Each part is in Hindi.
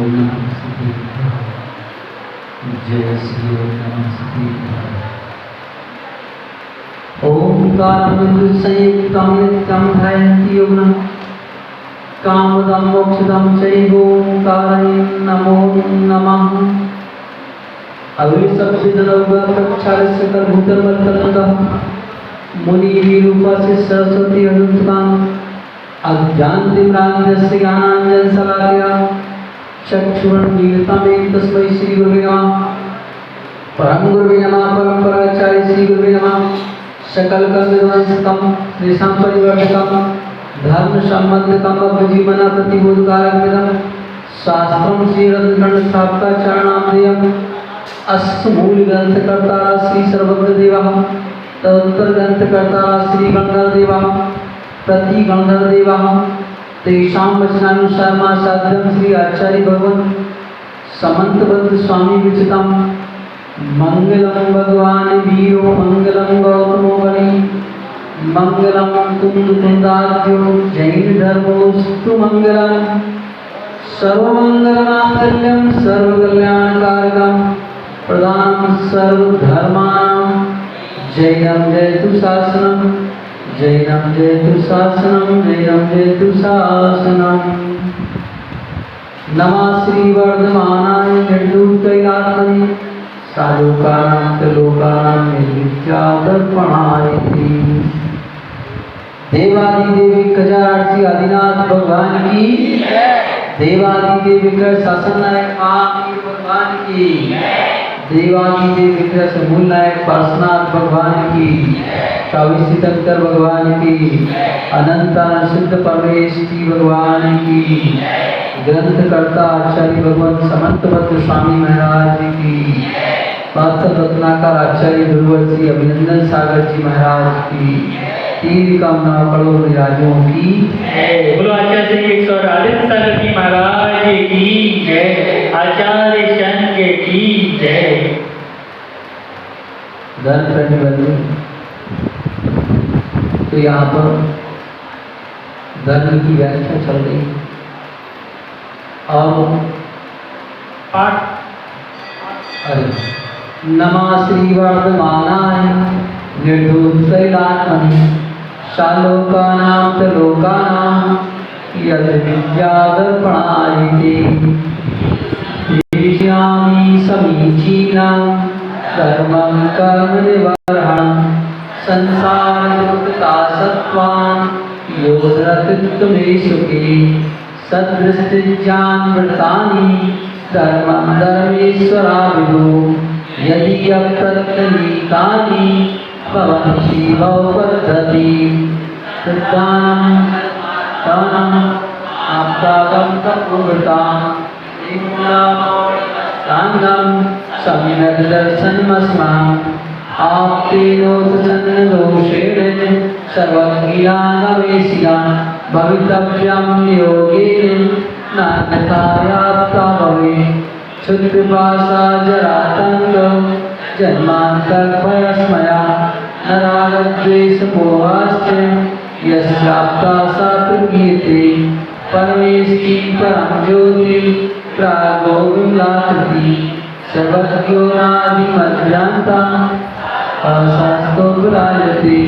नमस्ते जय श्री नमस्ते। ओंकार संयुक्तं नित्यं ध्यायन्ति योगिनः कामदं मोक्षदं चैवोंकाराय नमो नमः। अविशब्दितनौगप्रक्षालस्य कर्भूतमर्तनतः मुनिरूपस्य सरस्वती अनुत्तां अज्ञानतिम्रान्धस्य ज्ञानाञ्जनशलाकया चक्षुरुन्मीलितं तस्मै श्रीगुरुवे नमः। परं गुरुवे नमः। परम्पराचार्य श्रीगुरुवे नमः। सकलकर्मविध्वंसकं त्रिशां परिवर्तकं धर्मसम्बन्धकं अभ्यजीवन प्रतिबोधकारकं शास्त्रं श्रीरत्नकर्णस्थापकाचरणामृतं अष्टमूलग्रन्थकर्ता श्री सर्वज्ञदेवः तदुत्तरग्रन्थकर्ता श्री गणधरदेवः प्रति गणधरदेवः तेषां वचनानुसार साध्यं श्री आचार्य भगवन् समन्तबद्ध स्वामी विचितं मंगलम भगवान वीरो मंगलम गौतमो बलि मंगलम कुंदाद्यो जैन धर्मोस्तु मंगलम सर्वमंगलमांगल्यं सर्वकल्याणकारकं प्रदानं सर्वधर्माणां जैनं जयतु शासनं जैनं जयतु शासनं जैनं जयतु शासनं। नमः श्री वर्धमानाय निर्दूतैलात्मने सालोकानां त्रिलोकानां निर्विद्यादर्पणाय। देवादिदेव खजारती आदिनाथ भगवान की, देवादिदेव विग्रह शासन नायक महावीर भगवान की, देवादिदेव विग्रह समूल नायक पार्श्वनाथ भगवान की, 24 तीर्थंकर भगवान की, अनंत सिद्ध परमेश्वरी भगवान की, ग्रंथकर्ता आचार्य भगवान समन्तबद्ध स्वामी महाराज की, वास्तव रत्नाकर आचार्य गुरुवर श्री अभिनंदन सागर जी महाराज की, तीन कामना करो राजों की। बोलो आचार्य श्री 148 सागर जी महाराज की जय। आचार्य शंकर की जय। धन प्रतिबंध। तो यहाँ पर धर्म की व्याख्या चल रही और पाठ नमः श्री वर्धमानाय निर्दोषैलात्मने शालोकानां त्रिलोकानां यद्विद्यादर्पणाय देष्यामि समीचीनं धर्मं कर्म निवर्हणं संसारमुक्तासत्त्वान् योगरतित्वमेषुके सद्दृष्टिज्ञानव्रतानि धर्मं धर्मेश्वराविदो यदि अप्रत्यनीतानि भवन्ति भवपद्धति तद्दानं दानं आप्तागं तपोव्रतां साङ्गं सम्यक् दर्शनमस्मान् आप्तेनोत्सन्नदोषेण सर्वज्ञानवेशिना भवितव्यं योगेन नान्यथायाप्ता भवेत्। क्षुद्रपाशा जरातङ्ग जन्मान्तर्भयस्मया नरागद्वेषमोहाश्च यस्याप्ता सा प्रगीयते परमेष्टि परं ज्योति प्रागोविमलाकृति सर्वज्ञोनादिमध्यान्ता अशास्तो विराजते।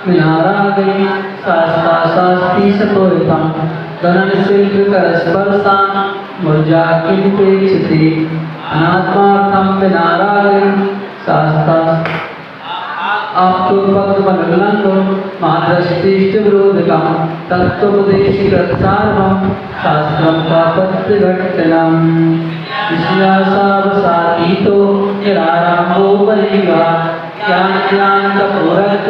विनारागै शास्ता शास्ति सतोयतां गणनशिल्पकरस्पर्शां मुर्जा किमुपेक्षते अनात्मार्थं विनारागै शास्ता आप्तोपगमनलङ्घो मादृष्टिष्टविरोधकं तत्त्वोपदेशिकृत्सार्वं शास्त्रं कापत्यघट्टनं विषयासावसातीतो निरारम्भो परिवा ज्ञानकपूरक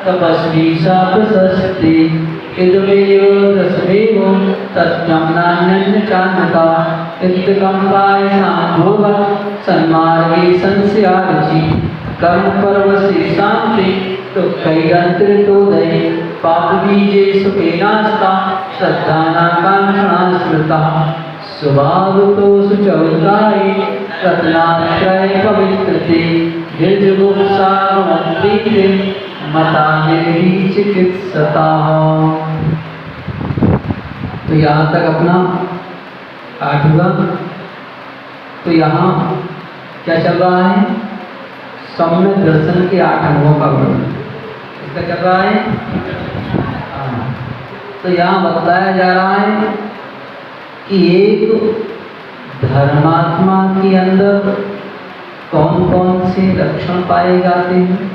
तपस्वी सा प्रशस्ति इदमेव रसमेव तत्त्वं नान्यं चान्यथा इत्थकम्पाय सांभोग सन्मार्गे संस्यारुचि कर्म परवशे शान्ति दुःखैरन्तरितोदये पापबीजे सुखेनास्ता श्रद्धानाकाङ्क्षणा स्मृता स्वभावतो शुचौताये रत्नात्रय पवित्रते निर्जुगुप्सामन्त्रिते मता निर्चिकित्सता। तो यहाँ तक अपना पाठ हुआ। तो यहाँ क्या चल रहा है? सम्यक दर्शन के 8 अंगों का वर्णन इसका चल रहा है। हाँ। तो यहाँ बताया जा रहा है कि एक धर्मात्मा के अंदर कौन कौन से लक्षण पाए जाते हैं,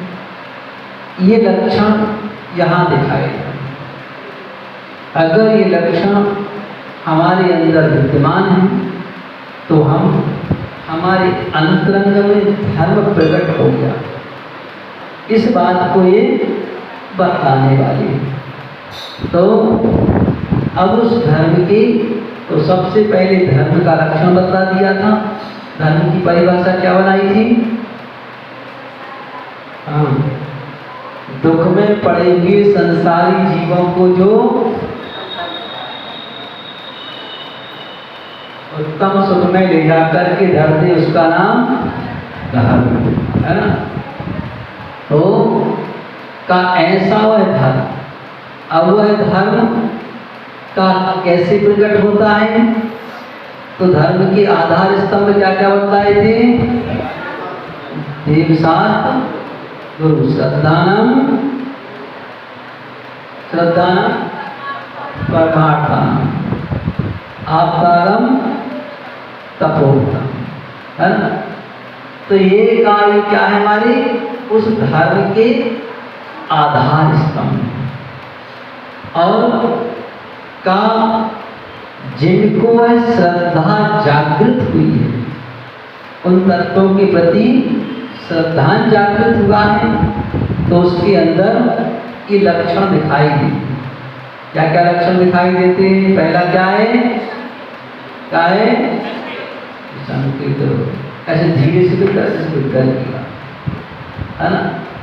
ये लक्षण यहाँ दिखाए जाते हैं। अगर ये लक्षण हमारे अंदर विद्यमान है तो हमारे अंतरंग में धर्म प्रकट हो गया। इस बात को ये बताने वाली है। तो अब उस धर्म की, तो सबसे पहले धर्म का लक्षण बता दिया था। धर्म की परिभाषा क्या बनाई थी? हाँ, दुख में पड़े हुए संसारी जीवों को जो उत्तम सुख में ले जाकर के धर दे, उसका नाम धर्म है ना। तो का ऐसा वह धर्म, अब वह धर्म का कैसे प्रकट होता है? तो धर्म के आधार स्तंभ क्या क्या बताए थे? देवशास्त्र, गुरु श्रद्धानम परमार्थम, आपदागम तपोतम, है ना। तो ये कार्य क्या है? हमारे उस धर्म के आधार स्तंभ और का जिनको वह श्रद्धा जागृत हुई है, उन तत्वों के प्रति श्रद्धा जागृत हुआ है, तो उसके अंदर ये लक्षण दिखाई देते। क्या क्या लक्षण दिखाई देते हैं? पहला क्या है? क्या है? संकेत। ऐसे धीरे से किया, है ना।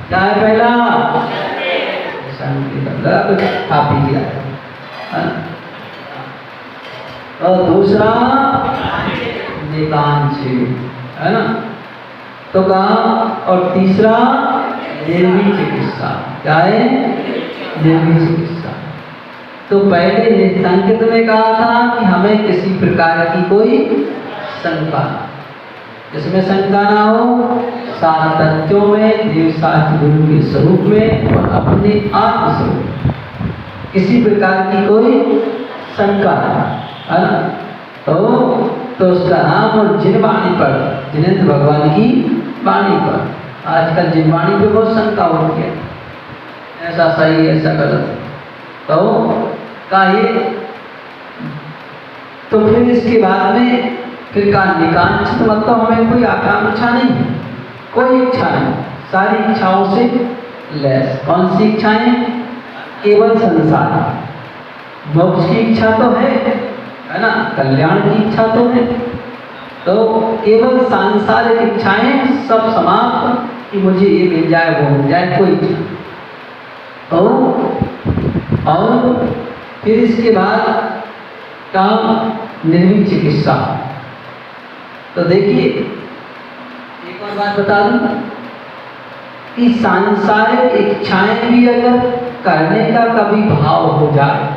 क्या है पहला? संकेत, काफी किया है ना। और दूसरा निकांक्षी, है ना। तो कहा, और तीसरा निर्वी चिकित्सा। क्या है? निर्वी चिकित्सा। तो पहले संकेत में कहा था कि हमें किसी प्रकार की कोई शंका, जिसमें शंका ना हो, सात तत्वों में, देवशास्त्र गुरु के स्वरूप में और अपने आत्म स्वरूप, किसी प्रकार की कोई शंका है ना। तो उसका नाम, और जिन वाणी पर, जिनेंद्र भगवान की वाणी पर, आजकल जिन वाणी पे बहुत शंका होती है, ऐसा सही ऐसा गलत, तो का ये। तो फिर इसके बाद में फिर का निकांक्षित, मतलब हमें कोई आकांक्षा नहीं, कोई इच्छा नहीं, सारी इच्छाओं से लेस। कौन सी इच्छाएं? केवल संसार। मोक्ष की इच्छा तो है ना, कल्याण की इच्छा तो है, तो केवल सांसारिक इच्छाएं सब समाप्त, कि मुझे ये मिल जाए वो मिल जाए, कोई इच्छा। और फिर इसके बाद काम निर्वी चिकित्सा। तो देखिए एक और बात बता दूं कि सांसारिक इच्छाएं भी अगर करने का कभी भाव हो जाए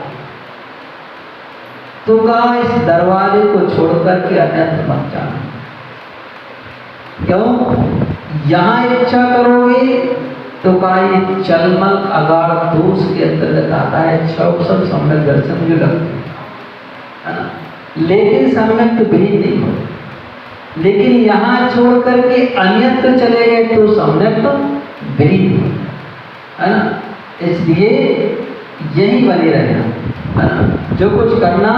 तो कहा इस दरवाजे को छोड़कर के अन्यत्र मत जाना। क्यों? यहाँ इच्छा करोगे तो कहा ये चलमल अगाड़ दोष के अंतर्गत आता है। सब सम्यक दर्शन जो लगते है ना, लेकिन सम्यक तो भी नहीं हो। लेकिन यहाँ छोड़ करके अन्यत्र चले गए तो सम्यक तो विरीत है ना। इसलिए यही बने रहना है ना, जो कुछ करना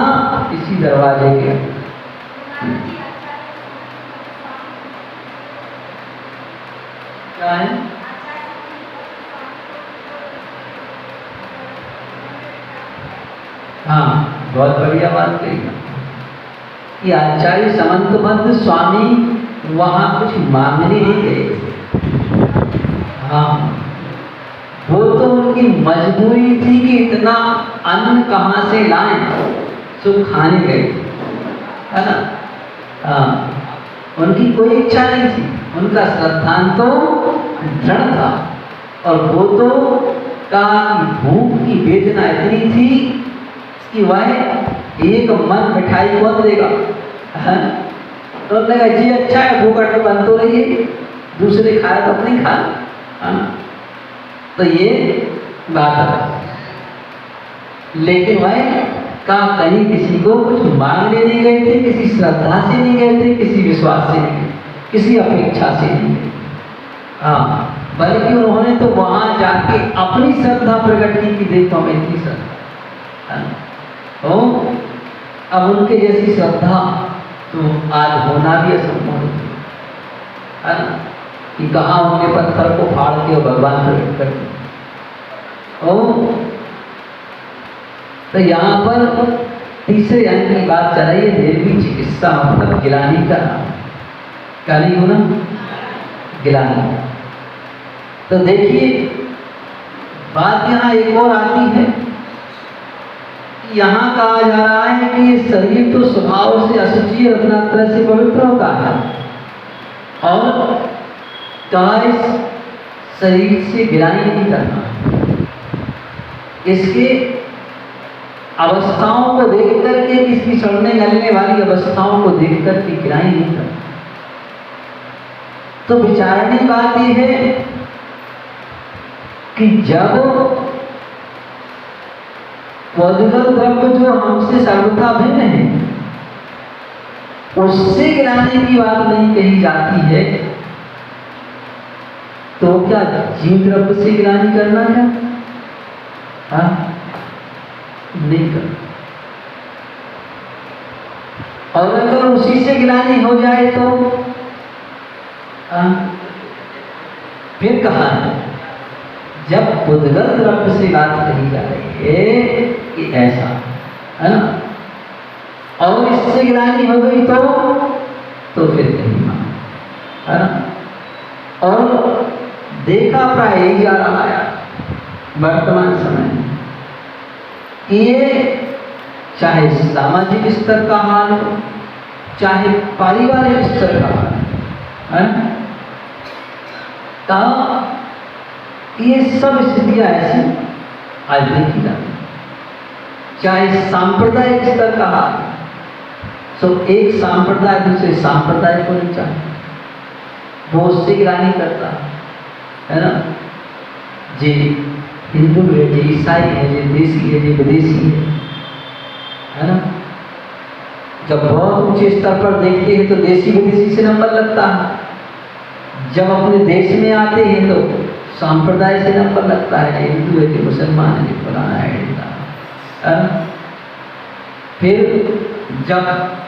इसी दरवाजे के। क्या है? हाँ, बहुत बढ़िया बात कही कि आचार्य समंतबद्ध स्वामी वहाँ कुछ मांगने नहीं गए थे। हाँ, वो तो उनकी मजबूरी थी कि इतना अन्न कहाँ से लाएं, सो खाने गए, है ना। हाँ, उनकी कोई इच्छा नहीं थी, उनका श्रद्धांत तो दृढ़ था। और वो तो का भूख की वेदना इतनी थी कि वह एक मन मिठाई कौन देगा? हाँ? तो लगा जी अच्छा है, भूख बन तो रही है, दूसरे खाए तो अपनी खा। हाँ? तो ये बात है। लेकिन वह कहाँ कहीं किसी को कुछ मांगने नहीं गए थे, किसी श्रद्धा से नहीं गए थे, किसी विश्वास से नहीं गए, किसी अपेक्षा से नहीं गए। हाँ, बल्कि उन्होंने तो वहां जाके अपनी श्रद्धा प्रकट की कि देखो हमें इतनी श्रद्धा। तो अब उनके जैसी श्रद्धा तो आज होना भी असंभव है ना, कि कहाँ उनके पत्थर को फाड़ के और भगवान प्रकट कर दिए। तो यहाँ पर तीसरे अंक की बात चल रही है, देवी चिकित्सा मतलब गिलानी का नाम। क्या नहीं होना? गिलानी। तो देखिए बात यहाँ एक और आती है, यहाँ कहा जा रहा है कि ये शरीर तो स्वभाव से अशुचि और अपना तरह से पवित्र होता है, और कहा इस शरीर से गिलानी नहीं करना। इसके अवस्थाओं को देख करके, इसकी सड़ने गलने वाली अवस्थाओं को देख करके गिराई नहीं करना। तो विचारने की बात यह है कि जब पौधगत द्रव्य जो हमसे सर्वथा भिन्न है, उससे गिराने की बात नहीं कही जाती है, तो क्या जीव द्रव्य से गिरानी करना है? हाँ, नहीं करना। और अगर उसी से गिलानी हो जाए तो फिर कहा है, जब बुद्धगत द्रव्य से बात कही जा रही है कि ऐसा है ना, और इससे गिलानी हो गई तो फिर नहीं माना, है ना। और देखा प्राय यही जा रहा है वर्तमान समय में, ये चाहे सामाजिक स्तर का हाल हो, चाहे पारिवारिक स्तर का हाल है, ये सब स्थितियां ऐसी आज देखी जाती। चाहे सांप्रदायिक स्तर का हाल, तो एक सांप्रदाय दूसरे सांप्रदाय को नहीं चाहे, वो उससे गिलानी करता है ना। जी हिंदू है, जी ईसाई है, जी देसी है, जी विदेशी है ना। जब बहुत ऊंचे स्तर पर देखते हैं तो देसी विदेशी से नंबर लगता है, जब अपने देश में आते हैं तो सांप्रदाय से नंबर लगता है, हिंदू है कि मुसलमान है कि फलाना है। फिर जब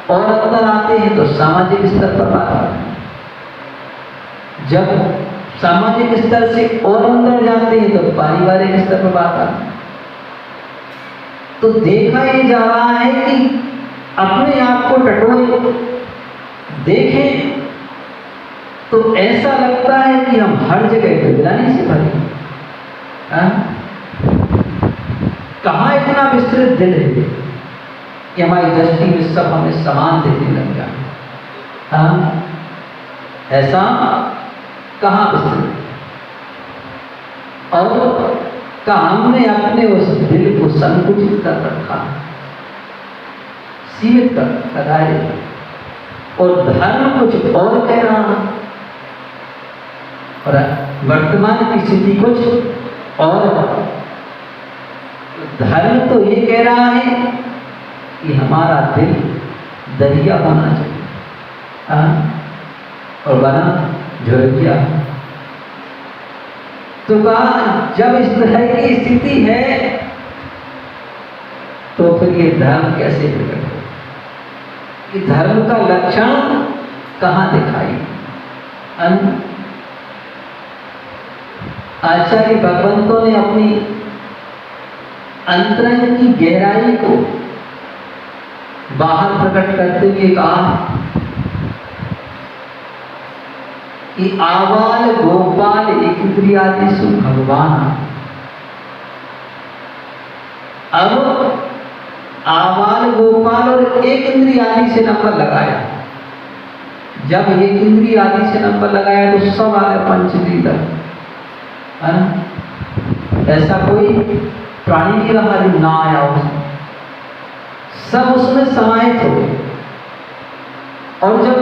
और अंदर आते हैं तो सामाजिक स्तर पर बात आती है, जब सामाजिक स्तर से और अंदर जाते हैं तो पारिवारिक स्तर पर बात आती है। तो देखा ये जा रहा है कि अपने आप को टटोए देखें तो ऐसा लगता है कि हम हर जगह गिलानी से भरे। कहाँ इतना विस्तृत दिल है कि हमारी दृष्टि में सब हमें समान देखने लग जाए। ऐसा कहाँ विस्तृत, और कहाँ हमने अपने उस दिल को संकुचित कर रखा, सीमित कर रखा है, और धर्म कुछ और कह रहा है और वर्तमान की स्थिति कुछ और। धर्म तो ये कह रहा है कि हमारा दिल दरिया होना चाहिए, और बना झुरझिया। तो कहा जब इस तरह की स्थिति है तो फिर ये धर्म कैसे प्रकट हो, कि धर्म का लक्षण कहाँ दिखाई। आचार्य भगवंतों ने अपनी अंतरंग की गहराई को बाहर प्रकट करते हुए कहा कि आवाल गोपाल एक इंद्रियादिषु भगवान। अब आवाल गोपाल और एक इंद्रियादि से नंबर लगाया, जब एक इंद्रियादि से नंबर लगाया तो सब आ गए पंचेंद्रिय तक। ऐसा कोई प्राणी नहीं रहा जो ना आया हो, सब उसमें समाहित हो गए। और जब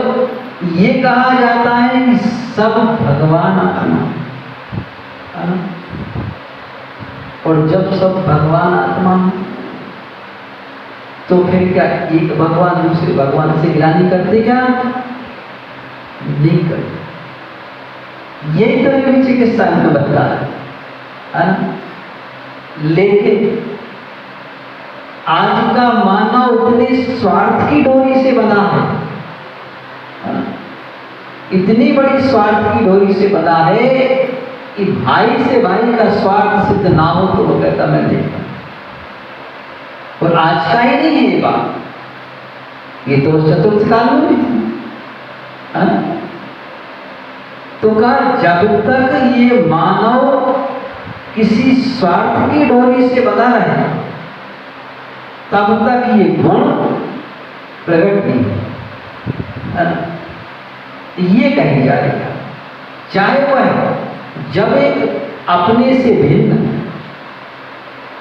ये कहा जाता है कि सब भगवान आत्मा, है ना? और जब सब भगवान आत्मा तो फिर क्या एक भगवान दूसरे भगवान से गिलानी करते क्या? नहीं करते। यही तो भी चिकित्सा में बता है ना? लेकिन आज का मानव इतने स्वार्थ की डोरी से बना है ना? इतनी बड़ी स्वार्थ की डोरी से बना है कि भाई से भाई का स्वार्थ सिद्ध ना हो तो वो कहता मैं नहीं करता। और आज का ही नहीं है ये बात, ये तो चतुर्थ काल में भी थी, है ना? तो कहा जब तक ये मानव किसी स्वार्थ की डोरी से बना रहे तब तक ये गुण प्रकट नहीं है ना? ये कही जाएगा, चाहे वह जब एक अपने से भिन्न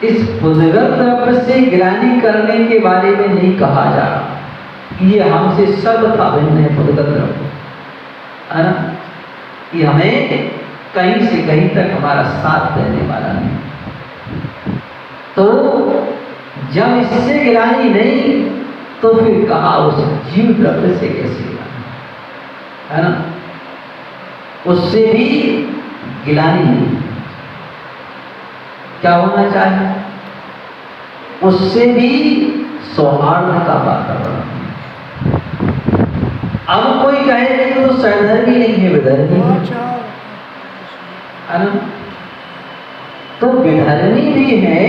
इस पुद्गल द्रव्य से गिलानी करने के बारे में नहीं कहा जा रहा, ये हमसे सर्वथा भिन्न है पुद्गल द्रव्य, है ना? ये हमें कहीं से कहीं तक हमारा साथ देने वाला नहीं। तो जब इससे गिलानी नहीं तो फिर कहा उस जीव द्रव्य से कैसे गिलानी, है ना? उससे भी गिलानी नहीं। क्या होना चाहिए? उससे भी सौहार्द का वातावरण। अब कोई कहे कि तो सहधर्मी नहीं है, विधर्मी है ना? तो विधर्मी भी है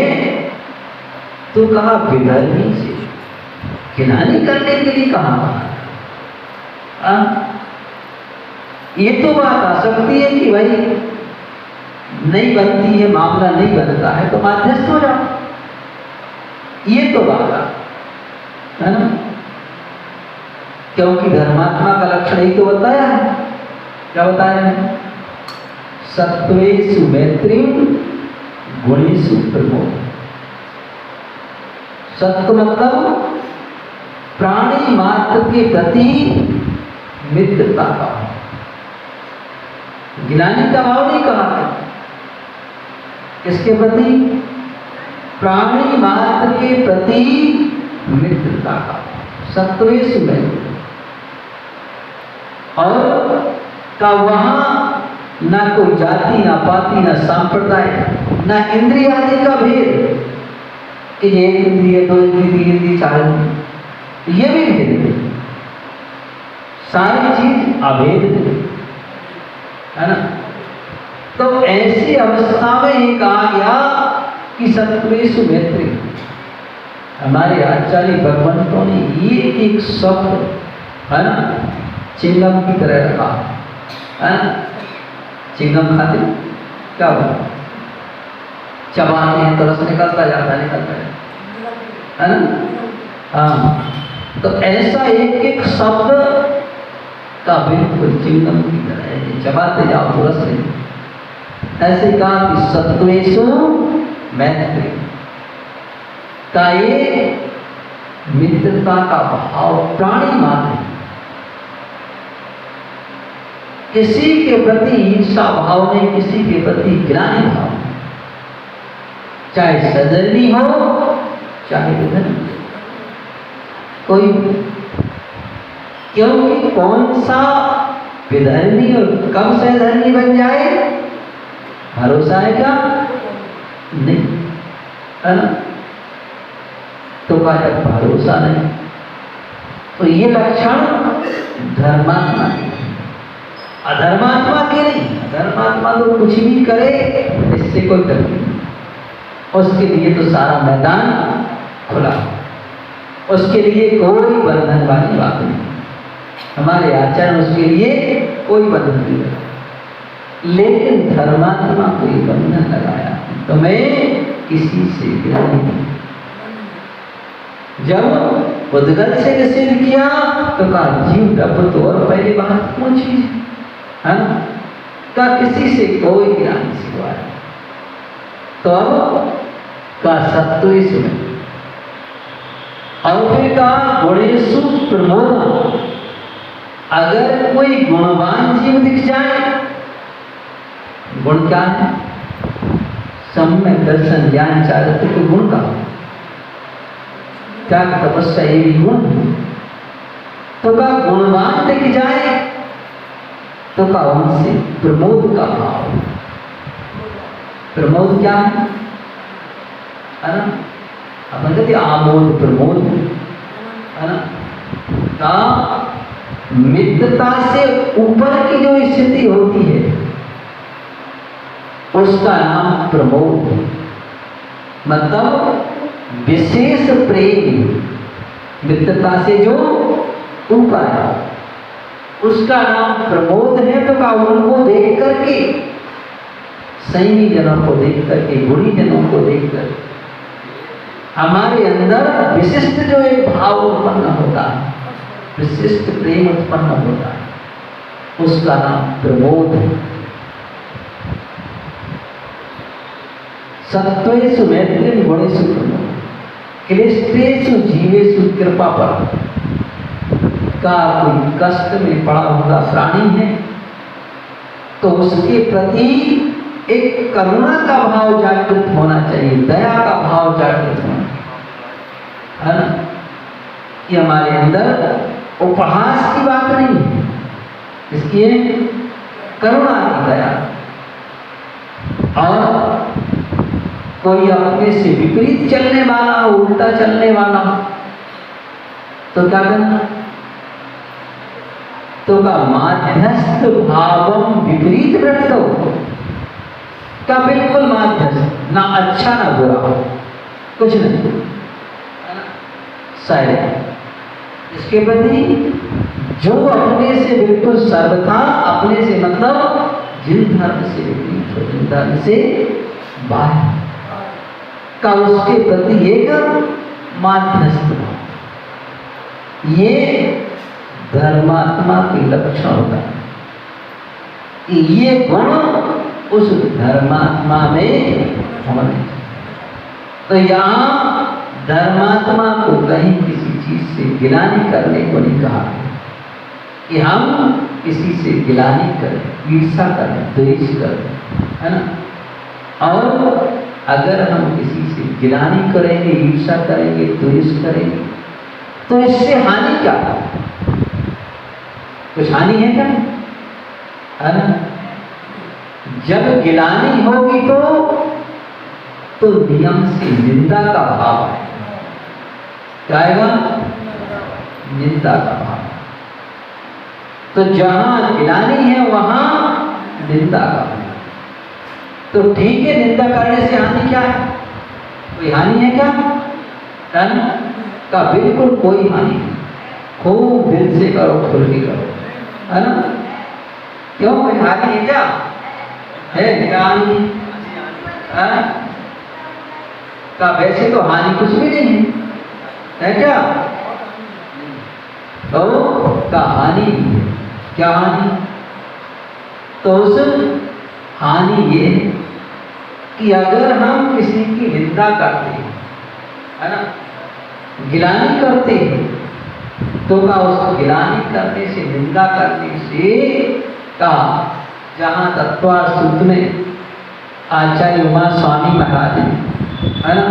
तो कहा विधर्मी से गिलानी करने के लिए कहा? ये तो बात आ सकती है कि भाई नहीं बनती है, मामला नहीं बनता है तो मध्यस्थ हो जाओ, ये तो बात है ना? क्योंकि धर्मात्मा का लक्षण ही तो बताया है। क्या बताया है? सत्वेषु मैत्री गुणेषु प्रमोद। सत्व मतलब प्राणी मात्र के प्रति मित्रता का भाव, गिलानी का भाव नहीं कहा है। किसके प्रति? प्राणी मात्र के प्रति मित्रता का, सत्वेषु मैत्री। और का वहां ना कोई जाति, ना पाति, ना संप्रदाय, ना इंद्रिय आदि का भेद कि ये इंद्रिय, दो इंद्रिय, तीन इंद्रिय, चार इंद्रिय, ये भी भेद नहीं। सारी चीज अभेद है ना? तो ऐसी अवस्था में ये कहा गया कि सत्वेषु मैत्री। हमारे आचार्य भगवंतों ने ये एक शब्द, है ना, चिंगम की तरह रखा है ना? चिंगम खाते क्या होता? चबाते हैं तो रस निकलता जाता है ना? हाँ, तो ऐसा एक एक शब्द का बिल्कुल चिंगम की तरह है, चबाते जाओ तो रस नहीं। ऐसे कहा कि सत्वेषु मैत्री का ये मित्रता का भाव प्राणी मात्र, किसी के प्रति ईर्षा भाव नहीं, किसी के प्रति गिलानी भाव नहीं, चाहे सधर्मी हो चाहे विधर्मी कोई। क्योंकि कौन सा विधर्मी और कब सधर्मी बन जाए भरोसा है क्या? नहीं, है ना? तो कहा भरोसा नहीं, तो ये लक्षण धर्मात्मा के, अधर्मात्मा के नहीं। अधर्मात्मा तो कुछ भी करे इससे कोई तकलीफ नहीं, उसके लिए तो सारा मैदान खुला, उसके लिए कोई बंधन वाली बात नहीं। हमारे आचरण उसके लिए कोई बंधन नहीं लगा, लेकिन धर्मात्मा को ये बंधन लगाया तो मैं किसी से गिलानी नहीं। जब उद्गत से निषेध किया तो कहा जीव द्रव्य तो और पहले बात कौन चीज है ना? का किसी से कोई गिला नहीं सिखवाया। तो अब का सत्वेषु और फिर कहा गुणेषु प्रमोद। अगर कोई गुणवान जीव दिख जाए, गुण क्या है? सम्यक दर्शन ज्ञान चारित्र के गुण का, त्याग तपस्या ये भी गुण। तो का गुणवान दिख जाए तो का उनसे प्रमोद का भाव। प्रमोद क्या है ना? अपन कहते आमोद प्रमोद है ना? का मित्रता से ऊपर की जो स्थिति होती है उसका नाम प्रमोद। मतलब विशेष प्रेम, मित्रता से जो ऊपर है उसका नाम प्रमोद है। तो का उनको देख करके, संयमी जनों को देख करके, गुणी जनों को देख कर हमारे अंदर विशिष्ट जो एक भाव उत्पन्न होता है, विशिष्ट प्रेम उत्पन्न होता है, उसका नाम प्रमोद है। सत्वेषु मैत्रीं गुणेषु प्रमोद, क्लिष्टेषु जीवेषु कृपा पर। का कोई कष्ट में पड़ा हुआ प्राणी है तो उसके प्रति एक करुणा का भाव जागृत होना चाहिए, दया का भाव जागृत होना है ना? ये हमारे अंदर उपहास की बात नहीं है, इसकी करुणा की दया। और कोई अपने से विपरीत चलने वाला, उल्टा चलने वाला तो क्या करना? तो का माध्यस्थ भावम विपरीत वृत्तो, का बिल्कुल माध्यस्थ, ना अच्छा ना बुरा, कुछ नहीं, साइलेंट। इसके प्रति जो अपने से बिल्कुल सर्वथा, अपने से मतलब जिन धर्म से विपरीत हो, जिन धर्म से बाहर का, उसके प्रति एक माध्यस्थ भाव। ये धर्मात्मा के लक्षण होता है। ये गुण उस धर्मात्मा में होने। तो यहाँ धर्मात्मा को कहीं किसी चीज से गिलानी करने को नहीं कहा कि हम किसी से गिलानी करें, ईर्षा करें, द्वेष करें, है ना? और अगर हम किसी से गिलानी करेंगे, ईर्षा करेंगे, द्वेष करेंगे तो इससे हानि क्या? कुछ हानि है क्या? है ना? जब गिलानी होगी तो नियम से निंदा का भाव है। क्या आएगा? निंदा का भाव। तो जहां गिलानी है वहां निंदा का भाव। तो ठीक है, निंदा करने से हानि क्या है? कोई हानि है क्या? है ना? का बिल्कुल कोई हानि नहीं। खूब दिल से करो, खुल के करो, है ना? क्यों, कोई हानि है क्या? है क्या हानि? का वैसे तो हानि कुछ भी नहीं है क्या? तो का हानि भी है। क्या हानि? तो उस हानि ये कि अगर हम किसी की निंदा करते हैं, है ना, गिलानी करते हैं, तो का उस गिलानी करने से, निंदा करने से का, जहाँ तत्वार सूत्र में आचार्य उमा स्वामी महाराज, है ना,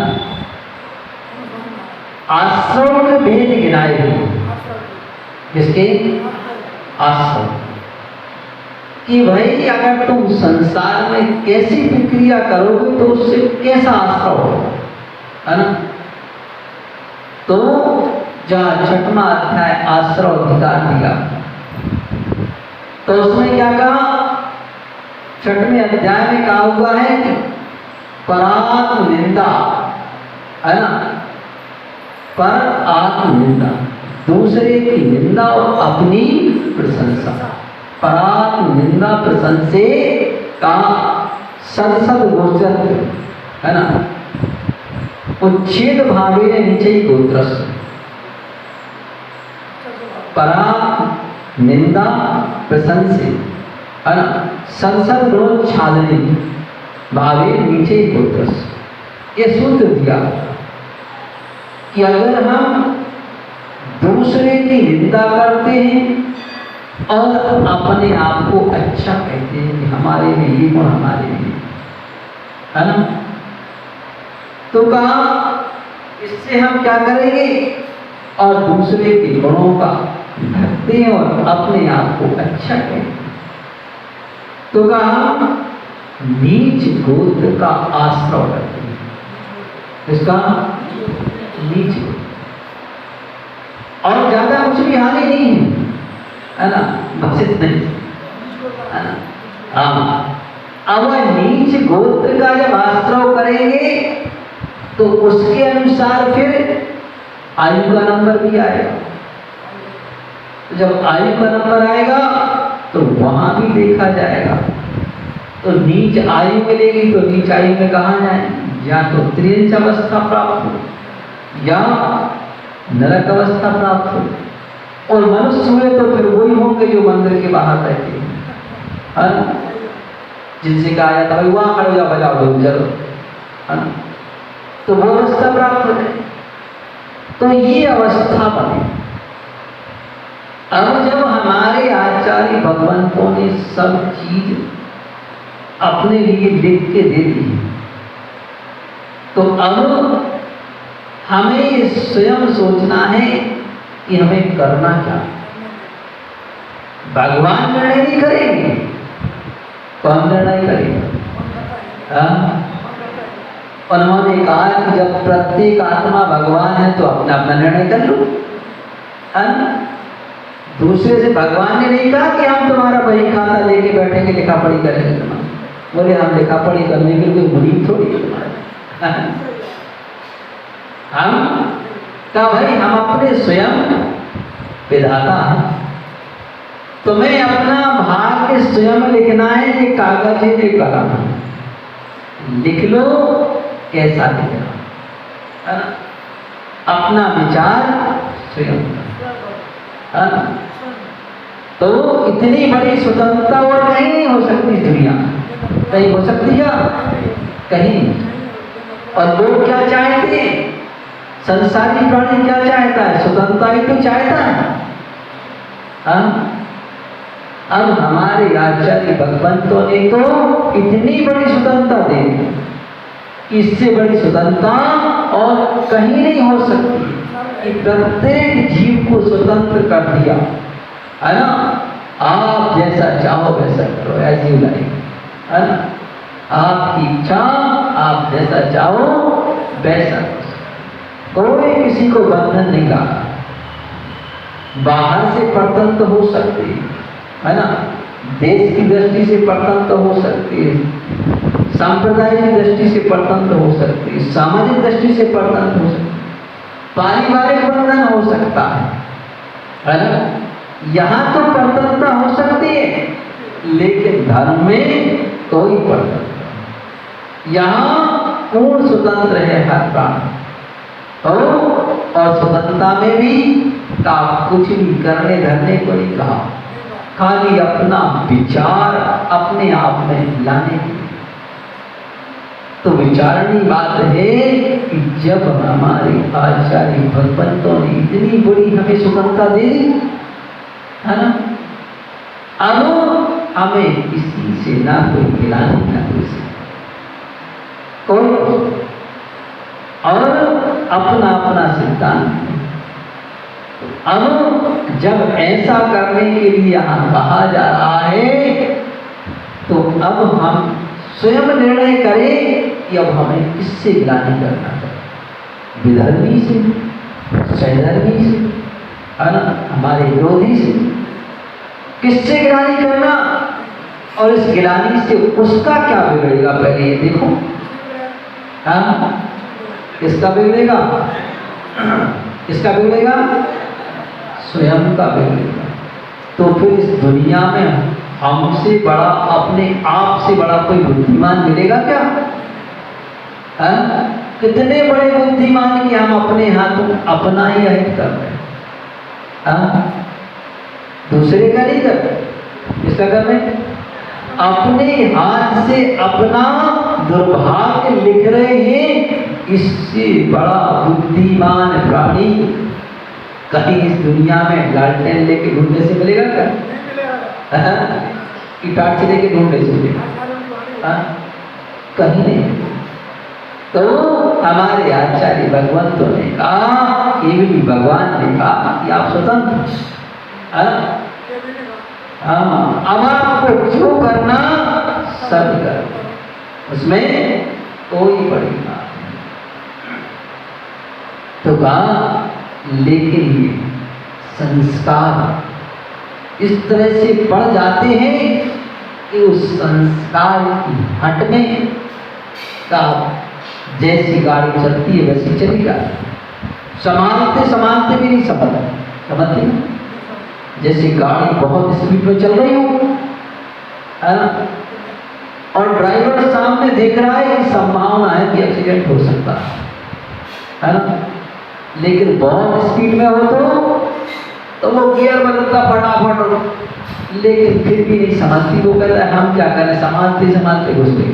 आश्रम के भेद गिनाए हुए। किसके? आश्रम। कि भाई अगर तुम संसार में कैसी प्रक्रिया करोगे तो उससे कैसा आश्रय होगा, है ना? तो जहाँ 6वां अध्याय आश्रय अधिकार दिया, तो उसमें क्या कहा? 6वें अध्याय में कहा हुआ है कि परात्म निंदा, है ना, पर आत्म निंदा, दूसरे की निंदा और अपनी प्रशंसा। परात्म निंदा प्रशंसे का संसद गोचर, है ना, उच्छेद भावे नीचे गोत्रस्य। परात्म निंदा प्रशंसे, है ना, संसद गुणोच्छादने भावे नीचे गोत्रस्य। ये सूत्र दिया। कि अगर हम दूसरे की निंदा करते हैं और अपने आप को अच्छा कहते हैं कि हमारे में ये गुण हमारे में है ना, तो कहा इससे हम क्या करेंगे और दूसरे के गुणों का ढकते हैं और अपने आप को अच्छा कहते हैं। तो कहा नीच गोत्र का आश्रय करते हैं। इसका नीच और ज्यादा कुछ भी हानि नहीं है ना, बस इतना ही है ना। हाँ, अब नीच गोत्र का जब आश्रय करेंगे तो उसके अनुसार फिर आयु का नंबर भी आएगा। तो जब आयु का नंबर आएगा तो वहां भी देखा जाएगा। तो नीच आयु मिलेगी तो नीच आयु में कहाँ जाए, या तो त्रिंच अवस्था प्राप्त हो या नरक अवस्था प्राप्त हो। और मनुष्य हुए तो फिर वही होंगे जो मंदिर के बाहर रहते हैं, जिनसे कहा जाता भाई वहां खड़े हो जाओ, बजाओ दो चलो, है ना, तो वो अवस्था प्राप्त हो जाए। तो ये अवस्था बने। अब जब हमारे आचार्य भगवंतों ने सब चीज अपने लिए लिख के दे दी तो अब हमें स्वयं सोचना है कि हमें करना क्या। भगवान निर्णय नहीं करेंगे, कौन निर्णय करेगा? उन्होंने कहा कि जब प्रत्येक आत्मा भगवान है तो अपना अपना निर्णय कर लो। दूसरे से भगवान ने नहीं कहा कि हम तुम्हारा बही खाता लेके बैठेंगे, लिखा पढ़ी करेंगे तुम्हारा। बोले हम लिखा पढ़ी करने के लिए मुरीद थोड़ी है तुम्हारा। हम कहा भाई हम अपने स्वयं विधाता हैं, तुम्हें अपना भाग्य स्वयं लिखना है। ये कागज है, ये कलम है, लिख लो कैसा लिखना है ना, अपना विचार स्वयं है ना। तो इतनी बड़ी स्वतंत्रता और कहीं नहीं हो सकती दुनिया में, कहीं हो सकती है कहीं। और लोग क्या चाहते हैं, संसारी प्राणी क्या चाहता है, स्वतंत्रता ही तो चाहता है। अब हमारे आचार्य भगवंतों ने तो इतनी बड़ी स्वतंत्रता दे दी कि इससे बड़ी स्वतंत्रता और कहीं नहीं हो सकती कि प्रत्येक जीव को स्वतंत्र कर दिया है ना। आप जैसा चाहो वैसा करो, एज यू लाइक, है ना। आपकी इच्छा, आप जैसा चाहो वैसा करो, कोई किसी को बंधन नहीं डाला। बाहर से परतंत्र हो सकते है ना, देश की दृष्टि से परतंत्र हो सकती है, सांप्रदाय की दृष्टि से परतंत्र हो सकती है, सामाजिक दृष्टि से परतंत्र हो सकती है, पारिवारिक बंधन हो सकता है ना। यहाँ तो परतंत्रता हो सकती है, लेकिन धर्म में कोई परतंत्र, यहाँ पूर्ण स्वतंत्र है हर प्राणी। और स्वतंत्रता में भी आप कुछ भी करने धरने को नहीं कहा, खाली अपना विचार अपने आप में लाने के लिए। तो विचारणी बात है कि जब हमारे आचार्य भगवंतों ने इतनी बड़ी हमें स्वतंत्रता दे दी है ना, अब हमें किसी से ना कोई गिलानी ना कोई और अपना अपना सिद्धांत। अब जब ऐसा करने के लिए यहाँ कहा जा रहा है तो अब हम स्वयं निर्णय करें कि अब हमें किससे गिलानी करना चाहिए, विधर्मी से, सहधर्मी से, है ना, हमारे विरोधी से, किससे गिलानी करना। और इस गिलानी से उसका क्या बिगड़ेगा, पहले ये देखो। हाँ, किसका बिगड़ेगा, किसका बिगड़ेगा, स्वयं का बिगड़ेगा। तो फिर इस दुनिया में हमसे बड़ा, अपने आप से बड़ा कोई बुद्धिमान मिलेगा क्या? कितने बड़े बुद्धिमान कि हम अपने हाथों अपना ही अहित कर रहे हैं, दूसरे का नहीं कर रहे। किसका कर रहे हैं? अपने हाथ से अपना दुर्भाग्य लिख रहे हैं इससे बड़ा बुद्धिमान प्राणी कहीं इस दुनिया में लालटेन लेके ढूंढने से मिलेगा क्या? कि टार्च लेके ढूंढने से मिलेगा? कहीं नहीं। तो हमारे आचार्य भगवंतों ने कहा, केवली भगवान ने कहा कि आप स्वतंत्र, अब आपको जो करना सब करो, उसमें कोई बड़ी बात नहीं। तो कहा लेकिन ये संस्कार इस तरह से बढ़ जाते हैं कि उस संस्कार की हट में का जैसी गाड़ी चलती है वैसी चलेगा। संभालते संभालते भी नहीं समझते ना? जैसे गाड़ी बहुत स्पीड में चल रही हो, है ना, और ड्राइवर सामने देख रहा है कि संभावना है कि एक्सीडेंट हो सकता है ना, लेकिन बहुत स्पीड में हो तो वो गियर बदलता फटाफट, लेकिन फिर भी नहीं समझती। वो कहता है हम क्या करें, संभालते संभालते घुस गए।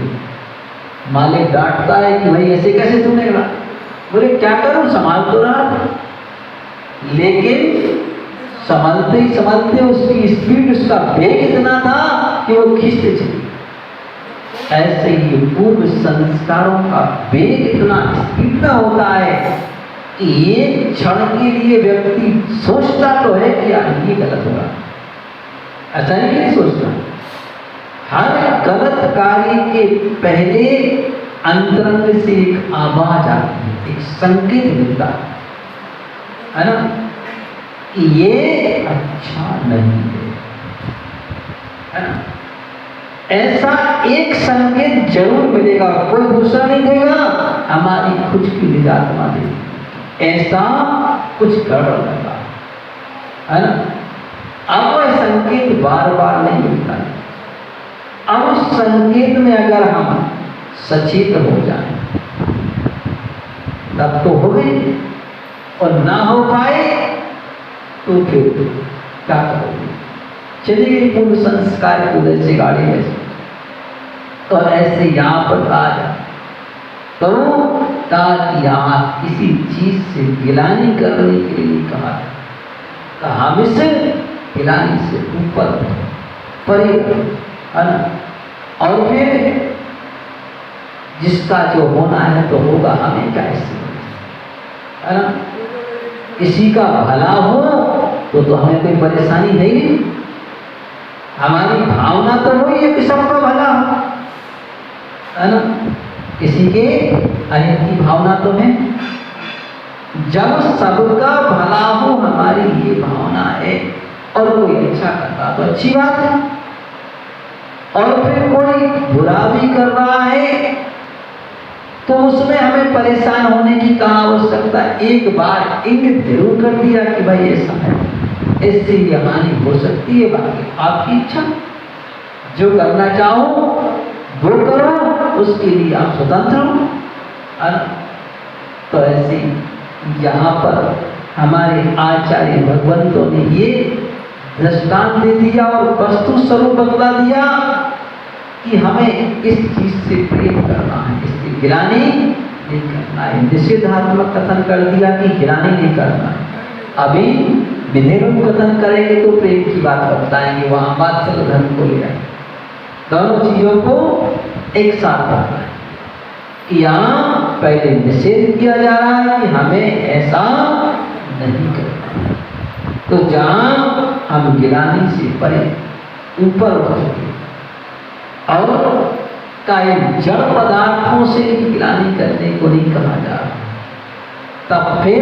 मालिक डांटता है कि भाई ऐसे कैसे तूने कहा? बोले क्या करूं, संभाल तो रहा, लेकिन संभालते ही संभालते उसकी स्पीड, उसका वेग इतना था कि वो खींचते चली। ऐसे ही पूर्व संस्कारों का वेग इतना स्पीड में होता है कि एक क्षण के लिए व्यक्ति सोचता तो है कि यार ये गलत होगा, ऐसा नहीं सोचता। हर गलत कार्य के पहले अंतरंग से एक आवाज आती है, एक संकेत मिलता है ना, कि ये अच्छा नहीं है ना। ऐसा एक संकेत जरूर मिलेगा, कोई दूसरा नहीं देगा, हमारी खुद की निजात्मा देगी। ऐसा कुछ गड़बड़ लगा है ना। अब वह संकेत बार बार नहीं मिलता है। अब उस संकेत में अगर हम सचेत हो जाएं तब तो हो गई, और ना हो पाए तो फिर क्या करोगे? चलिए पूर्व संस्कार को जैसे गाड़ी है, तो ऐसे यहाँ पर आ जा तो ताकि आप किसी चीज से गिलानी करने के लिए कहा, हम इसे गिलानी से ऊपर परे, है ना, और फिर जिसका जो होना है तो होगा, हमें क्या इससे, है ना। किसी का भला हो तो हमें कोई परेशानी नहीं, हमारी भावना तो वही है कि सबका भला हो, है ना। किसी के अहित की भावना तो है। जब सबका भला हो हमारी ये भावना है, और कोई अच्छा करता तो अच्छी बात है, और फिर कोई बुरा भी कर रहा है तो उसमें हमें परेशान होने की कहाँ आवश्यकता है। एक बार इंगित जरूर कर दिया कि भाई ऐसा है, इससे ये हानि हो सकती है, बाकी आपकी इच्छा, जो करना चाहो वो करो, उसके लिए आप स्वतंत्र हो। तो ऐसे यहाँ पर हमारे आचार्य भगवंतों ने ये दृष्टांत दे दिया और वस्तु स्वरूप बतला दिया कि हमें इस चीज से प्रेम करना है, इसकी गिलानी नहीं करना है। निषेधात्मक कथन कर दिया कि गिलानी नहीं करना है। अभी विधिरूप कथन करेंगे तो प्रेम की बात बताएंगे, वहां वात्सल्य धर्म को ले आएंगे। दोनों चीजों को एक साथ रखना है कि यहाँ पहले निषेध किया जा रहा है कि हमें ऐसा नहीं करना। तो जहाँ हम गिलानी से परे ऊपर उठ चुके और कायम जड़ पदार्थों से गिलानी करने को नहीं कहा जा रहा, तब फिर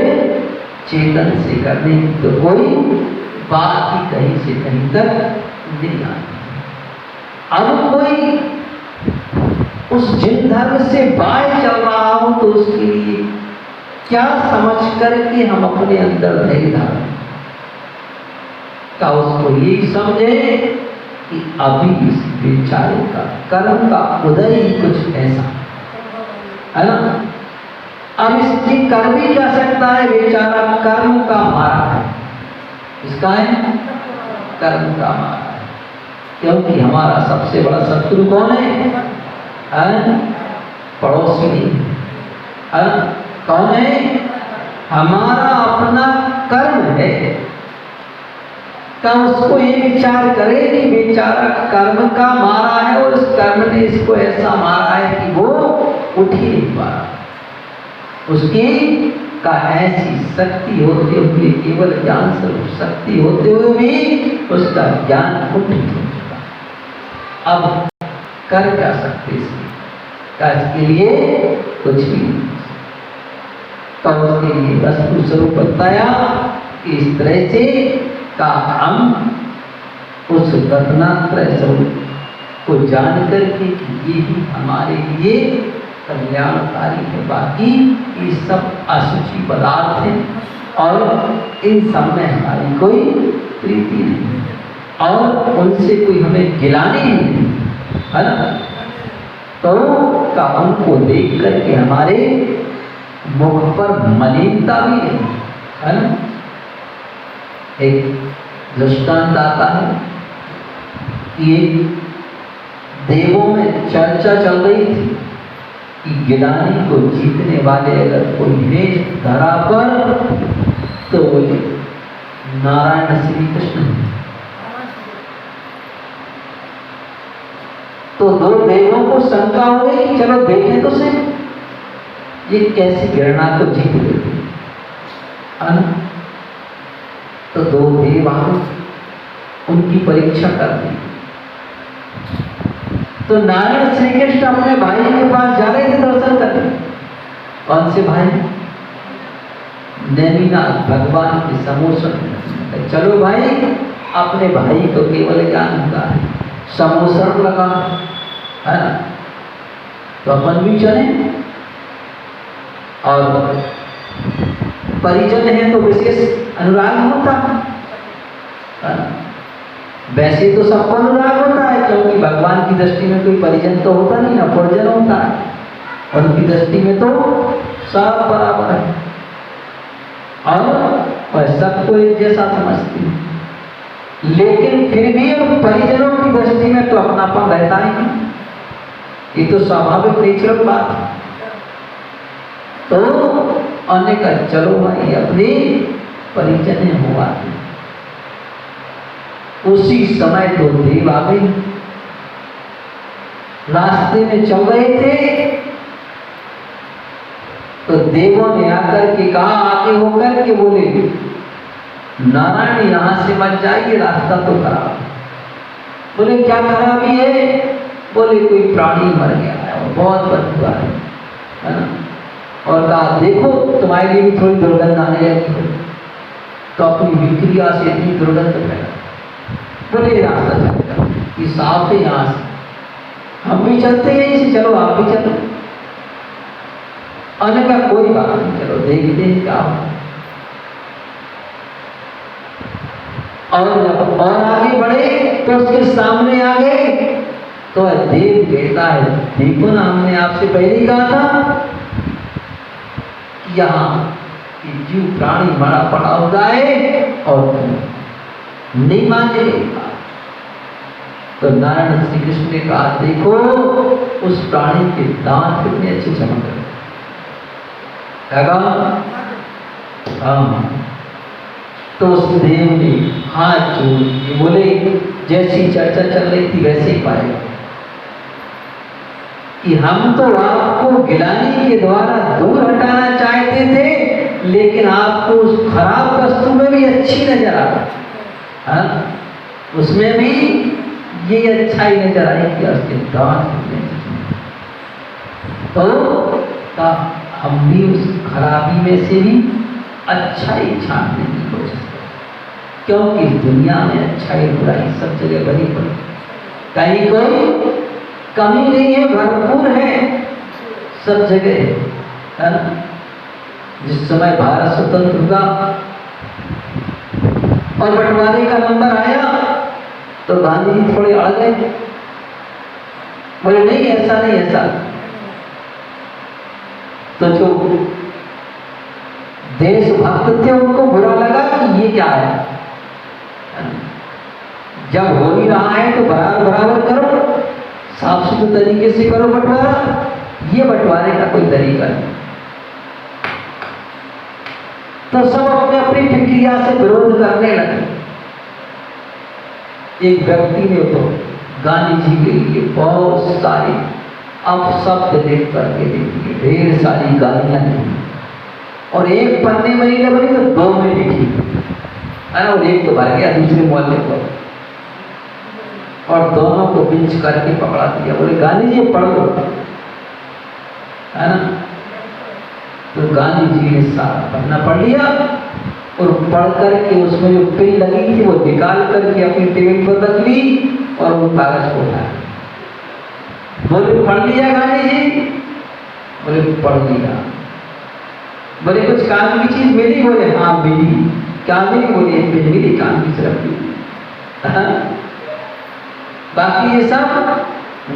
चेतन से करने की तो कोई बात ही कहीं से कहीं तक नहीं आती। अब कोई उस जिन धर्म से बाहर चल रहा हो तो उसके लिए क्या समझ करके हम अपने अंदर धैर्य धारण का उसको यही समझे कि अभी इस बेचारे का कर्म का उदय ही कुछ ऐसा है ना। अब इसकी कर्म ही क्या सकता है, बेचारा कर्म का मारा है। इसका है कर्म का मारा है, क्योंकि हमारा सबसे बड़ा शत्रु कौन है? पड़ोसी नहीं, कौन है? हमारा अपना कर्म है। का उसको ये विचार करे कि बेचारा कर्म का मारा है और उस कर्म ने इसको ऐसा मारा है कि वो उठ ही नहीं पा रहा। उसकी का ऐसी शक्ति होते हुए, केवल ज्ञान स्वरूप शक्ति होते हुए भी उसका ज्ञान उठ नहीं चुका। अब कर क्या सकते इसके? का इसके लिए कुछ भी नहीं। तो उसके लिए वस्तु स्वरूप बताया कि इस तरह से का हम उस रत्नात्रय स्वरूप को जान करके कि ये ही हमारे लिए कल्याणकारी है। बाकी ये सब अशुचि पदार्थ हैं और इन सब में हमारी कोई प्रीति नहीं और उनसे कोई हमें गिलानी नहीं है ना। तो का उनको देख करके हमारे मुख पर मलिनता भी नहीं है ना। एक दृष्टांत आता है कि देवों में चर्चा चल रही थी कि गिलानी को जीतने वाले अगर कोई है धरा पर तो बोले नारायण श्री कृष्ण। तो दो देवों को शंका हो गई कि चलो देखें तो सही ये कैसी गिरणा को जीत लेते हैं। तो दो देव उनकी परीक्षा कर दी। तो नारायण श्री कृष्ण अपने भाई के पास जा रहे थे दर्शन करने। कौन से भाई? नेमिनाथ भगवान के समोसन। चलो भाई, अपने भाई को केवल ज्ञान होता है, समोसन लगा है ना, तो अपन भी चले। और परिजन है तो विशेष अनुराग होता है। वैसे तो सबको अनुराग होता है क्योंकि भगवान की दृष्टि में कोई परिजन तो होता नहीं ना, परिजन होता है। उनकी दृष्टि में तो सब बराबर है और वह सबको एक जैसा समझती है। लेकिन फिर भी परिजनों की दृष्टि में तो अपनापन रहता ही नहीं। ये तो स्वाभाविक नेचुरल बात है। तो अन्य का चलो भाई अपने परिजन हुआ। उसी समय तो देव आ गई। रास्ते में चल रहे थे तो देवों ने आकर के कहा, आगे होकर के बोले नारायण यहां से मत जाइए, रास्ता तो खराब। बोले क्या खराबी है? बोले कोई प्राणी मर गया है और बहुत बदबू आ रही है ना। और कहा देखो तुम्हारे लिए भी थोड़ी दुर्गंध आने लगी है। तो अपनी विक्रिया से इतनी दुर्गंध फैला। बोले रास्ता चलता ये साफ है, यहाँ से हम भी चलते हैं, इसे चलो आप भी चलो। अन्य का कोई बात नहीं, चलो देखते हैं क्या होता। और आगे बढ़े तो उसके सामने आ गए तो देव कहता है देखो ना, हमने आपसे पहले ही कहा था कि यहाँ जीव प्राणी मरा पड़ा होता है और नहीं माने। तो नारायण श्री कृष्ण ने कहा देखो उस प्राणी के दांत कितने अच्छे चमक रहे। तो उस देव ने हाथ जोड़ दिए। बोले जैसी चर्चा चल रही थी वैसे ही पाएगा कि हम तो आपको गिलानी के द्वारा दूर हटाना चाहते थे, लेकिन आपको उस खराब वस्तु में भी अच्छी नजर आ रही, उसमें भी ये अच्छाई नजर आई कि उसके दांत तो हम भी उस खराबी में से भी अच्छाई छांटने की कोशिश करें, क्योंकि दुनिया में अच्छाई बुराई सब जगह बनी पड़ी, कहीं कोई कमी नहीं है, भरपूर है सब जगह है ना। जिस समय भारत स्वतंत्र हुआ और बंटवारे का नंबर आया तो गांधी जी थोड़े अड़ गए। बोले नहीं ऐसा नहीं, ऐसा तो जो देशभक्त थे उनको बुरा लगा कि ये क्या है, जब हो ही रहा है तो बराबर करो, साफ सुथरे तरीके से करो बंटवारा। ये बंटवारे का कोई तरीका नहीं। तो सब अपने अपनी प्रक्रिया से विरोध करने लगे। एक व्यक्ति ने तो गांधी जी के लिए बहुत सारी अपशब्द लिख करके लिखी, ढेर सारी गालियां लिखी, और एक पन्ने में नहीं बनी तो दो में लिखी है ना। और एक तो भर गया दूसरे मोहल्ले को, और दोनों को बिंच करके पकड़ा दिया, बोले गांधी जी पढ़ लो, है ना। तो गांधी जी ने सारा पन्ना पढ़ लिया और पढ़ करके उसमें जो पिन लगी थी वो निकाल करके अपनी टेबल पर रख ली और वो कागज को उठाया। बोले पढ़ लिया गांधी जी? बोले पढ़ लिया। बोले कुछ काम की चीज मिली? बोले हाँ मिली। क्या मिली? बोले पिन मिली, काम की तरफ मिली, बाकी ये सब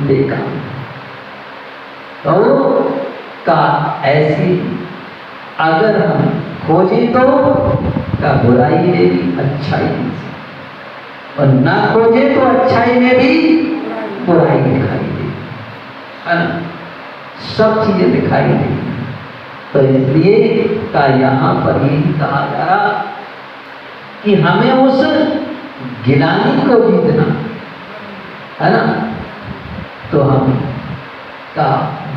बेकार। तो का ऐसी अगर हम खोजें तो का बुराई में भी अच्छाई में, और ना खोजें तो अच्छाई में भी बुराई दिखाई दे, है ना। सब चीजें दिखाई दे। तो इसलिए का यहाँ पर यही कहा जा रहा कि हमें उस गिलानी को जीतना है ना। तो हम का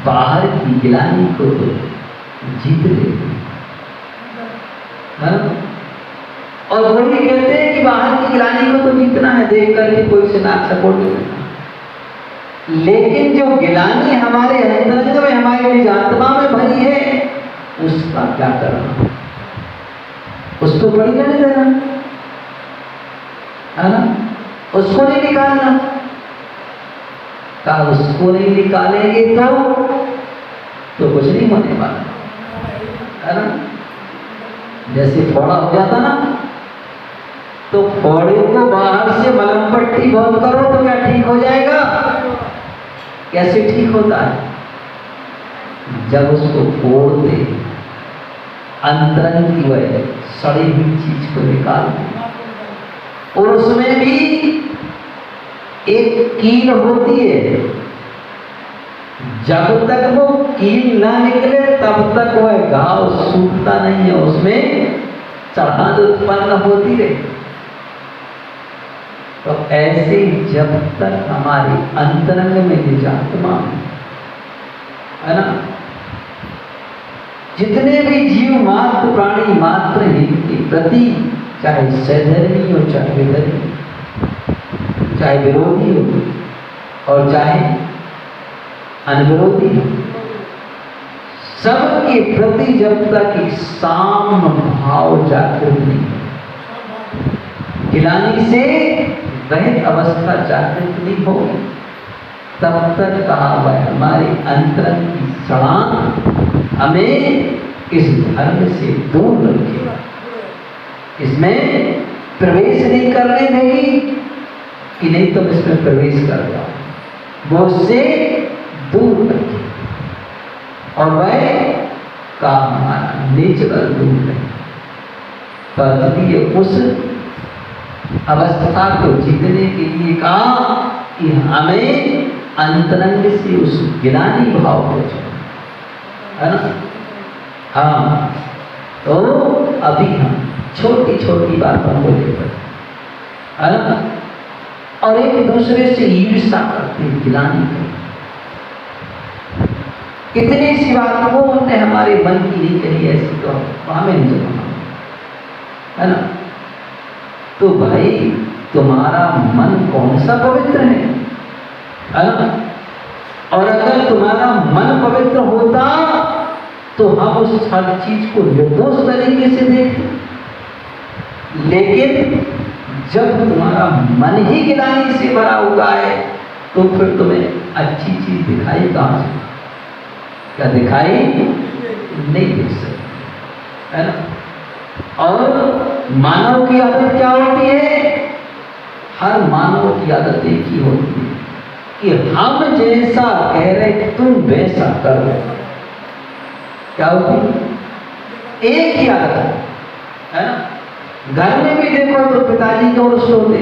बाहर की गिलानी को तो जीत लेते हैं, और वही कहते हैं कि बाहर की गिलानी को तो जीतना है, देख करके कोई से नाक सपोर्ट नहीं करना। लेकिन जो गिलानी हमारे अंतरंग में, हमारे निज आत्मा में भरी है, उसका क्या करना? उसको बड़ी नहीं देना, है ना। उसको नहीं निकालना। का उसको नहीं निकालेंगे तो कुछ नहीं होने वाला, है ना। जैसे फोड़ा हो जाता ना, तो फोड़े को बाहर से मलम पट्टी बंद करो तो क्या ठीक हो जाएगा? कैसे ठीक होता है? जब उसको फोड़ दे, अंतरंग की वह सड़ी हुई चीज को निकाल दे, और उसमें भी एक कील होती है। जब तक वो कील ना निकले तब तक वह घाव सूखता नहीं है, उसमें चढ़ान उत्पन्न होती रहे। तो ऐसे जब तक हमारे अंतरंग में निजात्मा है ना, जितने भी जीव मात्र प्राणी मात्र इनके प्रति, चाहे सधर्मी हो चाहे विधर्मी, चाहे विरोधी हो और चाहे अनविरोधी हो, सबके प्रति जब तक साम भाव जागृत नहीं, गिलानी से वह अवस्था जागृत नहीं होगी, तब तक कहा वह हमारे अंतरंग की सड़ान हमें इस धर्म से दूर रखेगा, इसमें प्रवेश नहीं करने देगी कि नहीं तुम इसमें प्रवेश कर जाओ, वो उससे दूर रखे, और वह का हमारा नेचुरल दूर रहे। तो इसलिए उस अवस्था को जीतने के लिए कहा कि हमें अंतरंग से उस गिलानी भाव हो जाए, है ना। हाँ, तो अभी हम छोटी छोटी बातों को लेकर, है ना, और एक दूसरे से ईर्ष्या करते, गिलानी करते। इतनी सी बात वो हमने हमारे मन की नहीं कही, ऐसी तो हमें नहीं जमा, है ना। तो भाई तुम्हारा मन कौन सा पवित्र है ना। और अगर तुम्हारा मन पवित्र होता तो हम उस हर चीज को निर्दोष तरीके से देखते, लेकिन जब तुम्हारा मन ही गिलानी से भरा हुआ है तो फिर तुम्हें अच्छी चीज दिखाई कहां से? क्या दिखाई नहीं दे सकती, है ना। और मानव की आदत क्या होती है? हर मानव की आदत एक ही होती है कि हम जैसा कह रहे तुम वैसा कर रहे। क्या होती है? एक ही आदत है ना। घर में भी देखो तो पिताजी क्यों रुष्ट होते,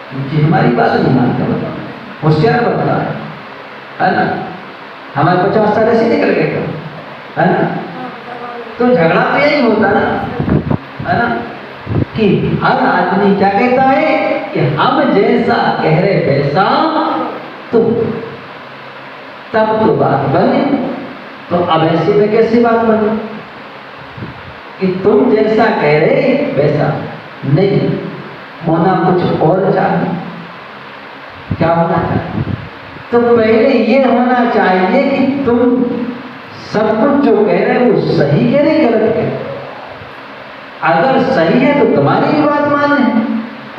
क्योंकि हमारी बात नहीं मानता, बताओ होशियार बनता है ना। हमारे 50 साल ऐसे निकल गए, है ना। तो झगड़ा तो यही होता ना, है ना, कि हर आदमी क्या कहता है कि हम जैसा कह रहे वैसा तुम, तब तो बात बने। तो अब ऐसे में कैसे बात बने कि तुम जैसा कह रहे वैसा नहीं, होना कुछ और चाहिए। क्या होना चाहिए? तो पहले ये होना चाहिए कि तुम सब कुछ जो कह रहे वो सही कह रहे गलत कह रहे। अगर सही है तो तुम्हारी भी बात माननी,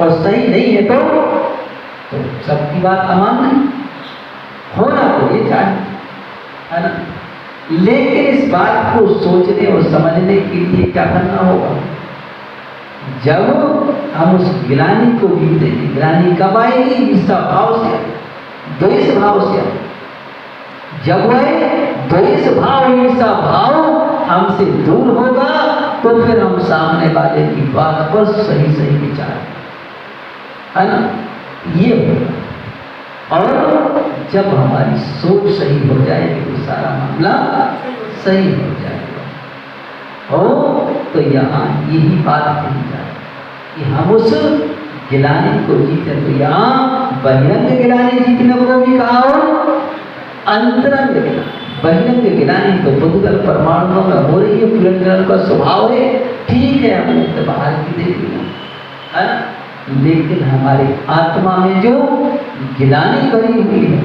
और सही नहीं है तो सबकी बात अमान्य। होना तो ये चाहिए, है ना। लेकिन इस बात को सोचने और समझने के लिए क्या करना होगा? जब हम उस गिलानी को जीते, गिलानी कब आएगी? ईर्ष्या भाव से, द्वेष भाव से। जब वह द्वेष भाव, ईर्ष्या भाव हमसे दूर होगा तो फिर हम सामने वाले की बात पर सही सही विचार, है ना, ये होगा। और जब हमारी सोच सही हो जाएगी तो सारा मामला सही हो जाएगा। तो यहाँ यही बात कही जाए कि हम उस गिलानी को जीते। तो यहाँ बहिरंग गिलानी जीतने को भी कहा हो, अंतरंग गिलानी। बहिरंग गिलानी तो बुद्धगल परमाणुओं में हो रही है, पुरंजन का स्वभाव है, ठीक है, हमने तो बाहर की देख लिया, है ना। लेकिन हमारे आत्मा में जो गिलानी भरी हुई है,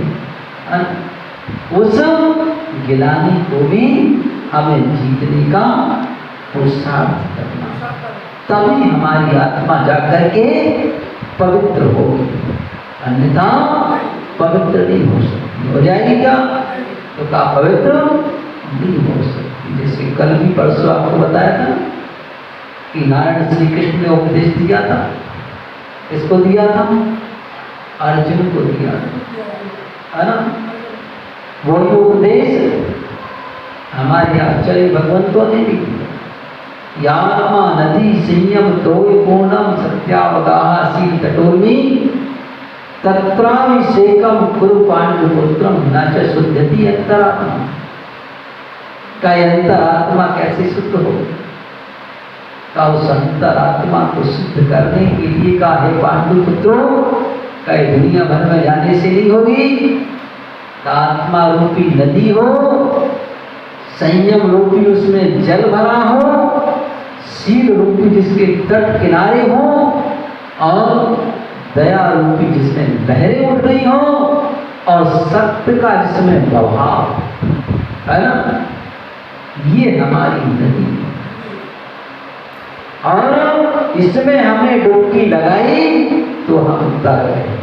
उस गिलानी को भी हमें जीतने का पुरुषार्थ करना, तभी हमारी आत्मा जाकर के पवित्र होगी, अन्यथा पवित्र नहीं हो सकती। हो जाएगी क्या? तो क्या पवित्र नहीं हो सकती। जैसे कल भी परसों आपको बताया था कि नारायण श्री कृष्ण ने उपदेश दिया था, इसको दिया था, अर्जुन को दिया था, है ना। वो उपदेश हमारे आचार्य भगवंतों ने भी दिया। यात्मा नदी संयम तोय पूर्णम सत्यावगाह शील तटोर्मी तत्राभिषेकम कुरु पांडुपुत्रम न च शुद्धति अंतरात्मा। का अंतरात्मा कैसे शुद्ध हो? का उस अंतरात्मा को शुद्ध करने के लिए का है पांडुपुत्रों, का दुनिया भर में जाने से नहीं होगी। का आत्मा रूपी नदी हो, संयम रूपी उसमें जल भरा हो, शील रूपी जिसके तट किनारे हो, और दया रूपी जिसमें लहरें उठ रही हो, और सत्य का जिसमें प्रभाव, है ना, ये हमारी नदी। और इसमें हमने डुबकी लगाई तो हम तर गए,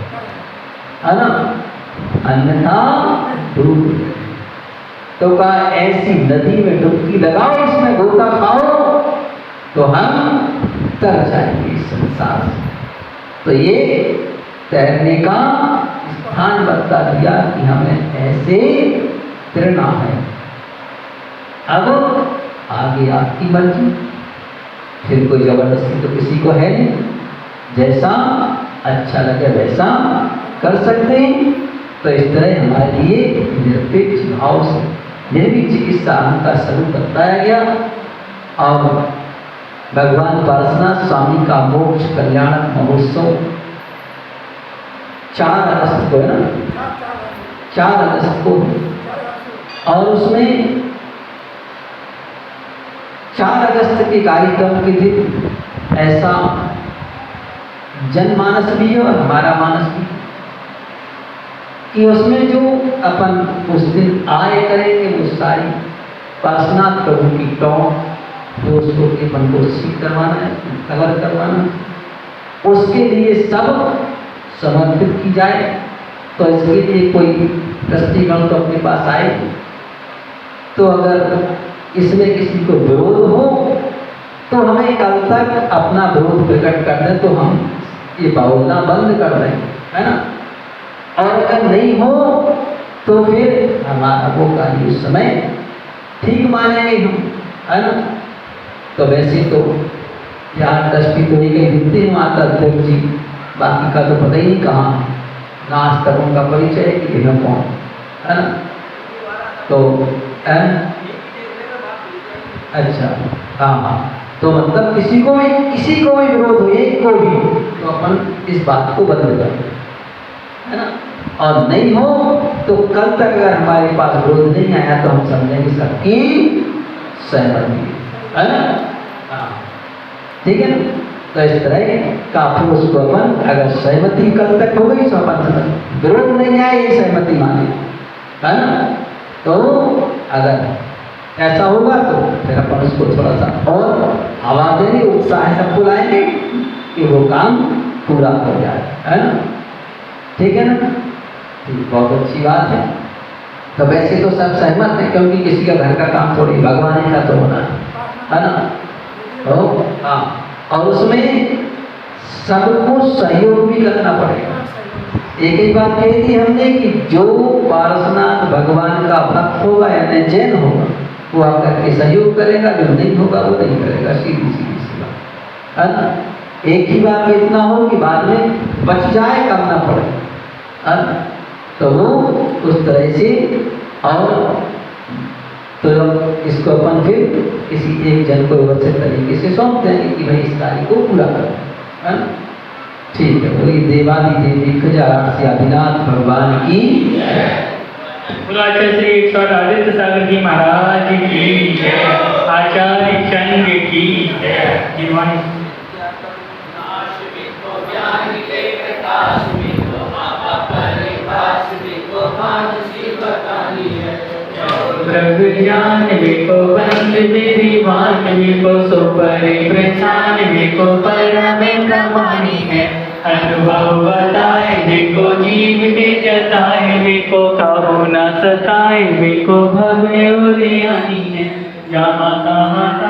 है ना, अन्यथा डूब गए। तो कहा ऐसी नदी में डुबकी लगाओ, इसमें गोता खाओ तो हम तर जाएंगे इस संसार से। तो ये तैरने का स्थान बता दिया कि हमें ऐसे तैरना है। अब आगे आपकी मर्जी, फिर कोई जबरदस्ती तो किसी को है नहीं, जैसा अच्छा लगे वैसा कर सकते हैं। तो इस तरह हमारे लिए निरपेक्ष भाव से निर्भीक चिकित्सा का स्वरूप बताया गया। और भगवान पार्श्वनाथ स्वामी का मोक्ष कल्याण महोत्सव 4 अगस्त को है ना, 4 अगस्त को, और उसमें 4 अगस्त के कार्यक्रम के दिन ऐसा जनमानस भी है और हमारा मानस भी, कि उसमें जो अपन उस दिन आए करेंगे वो सारी पार्श्वनाथ प्रभु की टॉक जो उसको अपन को सीख करवाना है, कवर करवाना है, उसके लिए सब समर्पित की जाए। तो इसके लिए कोई ट्रस्टीगण तो अपने पास आए, तो अगर इसमें किसी को विरोध हो तो हमें कल तक अपना विरोध प्रकट कर दें, तो हम ये बोलना बंद कर दें, है ना। और अगर नहीं हो तो फिर हमारा वो कार्य उस समय ठीक मानेंगे हम, है ना। तो वैसे तो यहाँ ट्रस्टी तो ये कहीं दिखते हैं माता अध्यक्ष जी, बाकी का तो पता ही नहीं कहाँ है, ना आज तक उनका परिचय कि न कौन, है ना। तो अच्छा, हाँ, तो मतलब किसी को भी विरोध हो, एक को भी, तो अपन इस बात को बदल कर, है ना। और नहीं हो तो कल तक अगर हमारे पास विरोध नहीं आया तो हम समझेंगे सबकी सहमति है ना। हाँ, ठीक है ना। तो इस तरह का पुरुष को अपन अगर सहमति कल तक हो गई तो अपन समझ, विरोध नहीं आए ये सहमति माने, है ना। तो अगर ऐसा होगा तो फिर अपन उसको थोड़ा सा और हवा देंगे, उत्साह सबको लाएंगे कि वो काम पूरा हो जाए, है ना। ठीक है ना, बहुत अच्छी बात है। तो वैसे तो सब सहमत हैं, क्योंकि किसी का घर का काम थोड़ी भगवान का तो होना है ना। तो हाँ, और उसमें सबको सहयोग भी करना पड़ेगा। एक ही बात कही थी हमने कि जो पारसनाथ भगवान का भक्त होगा यानी जैन होगा वो आकर के सहयोग करेगा, जो नहीं होगा वो नहीं करेगा, सीधी सीधी सी बात है ना। एक ही बात में इतना हो कि बाद में बच जाए, कम ना पड़े, है ना। तो वो उस तरह से, और तो इसको अपन फिर किसी एक जन को व्यवस्थित तरीके से सौंप देंगे कि भाई इस कार्य को पूरा करो, है ना। ठीक है, बोलिए देवादिदेव खजारासी आदिनाथ भगवान की। बोलो आचार्य श्री 108 आदित्य सागर जी महाराज की, आचार्य चंद की जीवन। प्रभु ज्ञान विको बंद तेरी बात विको सो परे प्रचान विको परम प्रमाणी है। अनुभव बताए विको जीव के जताए विको काबू न सताए विको भव्य उरियानी है। जहाँ तहाँ